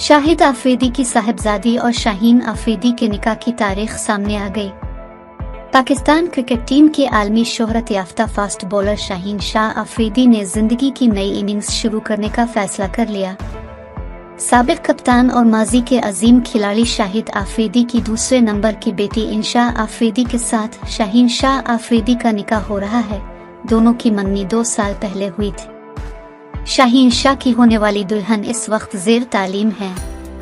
शाहिद आफरीदी की साहिबजादी और शाहीन आफरीदी के निकाह की तारीख सामने आ गई। पाकिस्तान क्रिकेट टीम के आलमी शोहरत याफ्ता फास्ट बॉलर शाहीन शाह आफरीदी ने जिंदगी की नई इनिंग्स शुरू करने का फैसला कर लिया। साबिक कप्तान और माजी के अजीम खिलाड़ी शाहिद आफरीदी की दूसरे नंबर की बेटी इंशा आफरीदी के साथ शाहीन शाह आफरीदी का निकाह हो रहा है। दोनों की मंगनी 2 साल पहले हुई थी। शाहीन शाह की होने वाली दुल्हन इस वक्त ज़ेर तालीम है।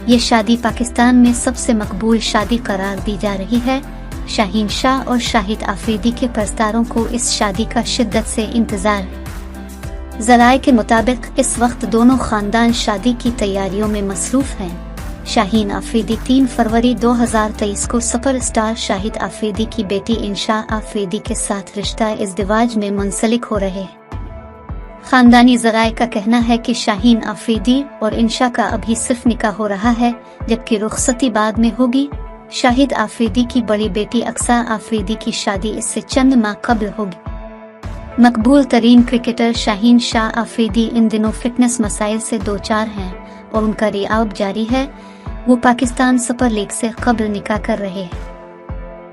ये शादी पाकिस्तान में सबसे मकबूल शादी करार दी जा रही है। शाहीन शाह और शाहिद आफरीदी के परस्तारों को इस शादी का शिद्दत से इंतजार है। ज़राए के मुताबिक इस वक्त दोनों खानदान शादी की तैयारियों में मसरूफ हैं। शाहीन आफरीदी 3 फरवरी 2023 को सुपरस्टार शाहिद आफरीदी की बेटी इंशा आफरीदी के साथ रिश्ता इज़्दिवाज में मुंसलिक हो रहे हैं। खानदानी ज़राए का कहना है कि शाहीन आफरीदी और इंशा का अभी सिर्फ निकाह हो रहा है, जबकि रुखसती बाद में होगी। शाहिद आफरीदी की बड़ी बेटी अक्सा आफरीदी की शादी इससे चंद माह कबल होगी। मकबूल तरीन क्रिकेटर शाहीन शाह आफरीदी इन दिनों फिटनेस मसाइल से दो चार हैं और उनका रियाब जारी है। वो पाकिस्तान सुपर लीग से कबल निकाह कर रहे हैं।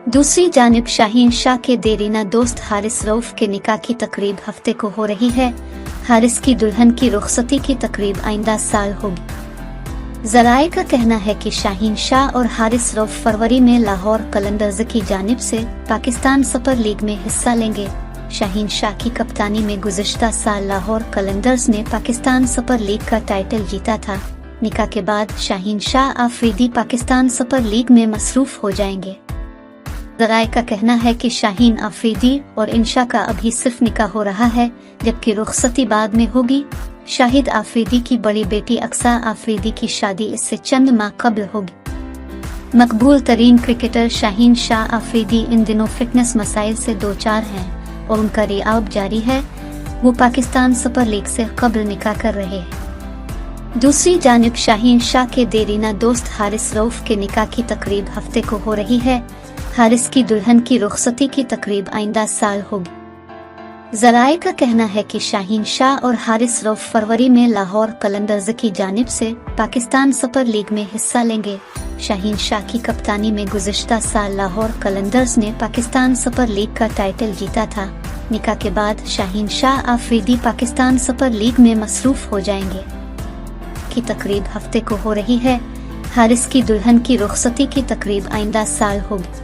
दूसरी जानिब शाहीन शाह के देरीना दोस्त हारिस रऊफ के निकाह की तकरीब हफ्ते को हो रही है। हारिस की दुल्हन की रुखसती की तकरीब आइंदा साल होगी। ज़राए का कहना है कि शाहीन शाह और हारिस रऊफ फरवरी में लाहौर कलंदर्स की जानिब से पाकिस्तान सुपर लीग में हिस्सा लेंगे। शाहीन शाह की कप्तानी में गुज़िश्ता साल लाहौर कलंदर्स ने पाकिस्तान सुपर लीग का टाइटल जीता था। निकाह के बाद शाहीन शाह आफरीदी पाकिस्तान सुपर लीग में मसरूफ हो जाएंगे। ज़राए का कहना है कि शाहीन आफरीदी और इंशा का अभी सिर्फ निकाह हो रहा है, जबकि रुखसती बाद में होगी। शाहिद आफरीदी की बड़ी बेटी अक्सा आफरीदी की शादी इससे चंद माह कबल होगी। मकबूल तरीन क्रिकेटर शाहीन शाह आफरीदी इन दिनों फिटनेस मसाइल से दो चार हैं और उनका रियाब जारी है। वो पाकिस्तान सुपर लीग से कबल निकाह कर रहे हैं। दूसरी जानिब शाहीन शाह के देरीना दोस्त हारिस रऊफ के निकाह की तकरीब हफ्ते को हो रही है। हारिस की दुल्हन की रुखसती की तकरीब आइंदा साल होगी। ज़राए का कहना है कि शाहीन शाह और हारिस रऊफ फरवरी में लाहौर कलंदर्स की जानिब से पाकिस्तान सुपर लीग में हिस्सा लेंगे। शाहीन शाह की कप्तानी में गुज़िश्ता साल लाहौर कलंदर्स ने पाकिस्तान सुपर लीग का टाइटल जीता था। निकाह के बाद शाहीन शाह आफरीदी पाकिस्तान सुपर लीग में मसरूफ हो जाएंगे। की तकरीब हफ्ते को हो रही है। हारिस की दुल्हन की रुखसती की तकरीब आइंदा साल होगी।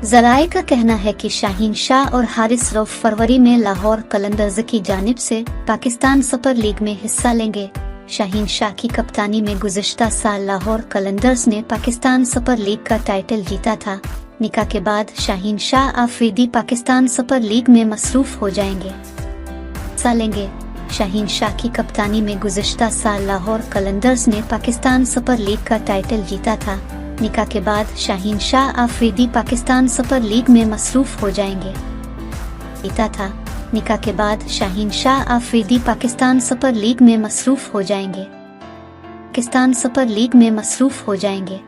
ज़राए का कहना है कि शाहीन शाह और हारिस रऊफ फरवरी में लाहौर कलंदर्स की जानिब से पाकिस्तान सुपर लीग में हिस्सा लेंगे। शाहीन शाह की कप्तानी में गुज़िश्ता साल लाहौर कलंदर्स ने पाकिस्तान सुपर लीग का टाइटल जीता था। निकाह के बाद शाहीन शाह आफरीदी पाकिस्तान सुपर लीग में मसरूफ हो जाएंगे। हिस्सा लेंगे। शाहीन शाह की कप्तानी में गुज़िश्ता साल लाहौर कलंदर्स ने पाकिस्तान सुपर लीग का टाइटल जीता था। निकाह के बाद शाहीन शाह आफरीदी पाकिस्तान सुपर लीग में मसरूफ हो जाएंगे। जीता था। निकाह के बाद शाहीन शाह आफरीदी पाकिस्तान सुपर लीग में मसरूफ हो जाएंगे। पाकिस्तान सुपर लीग में मसरूफ हो जाएंगे।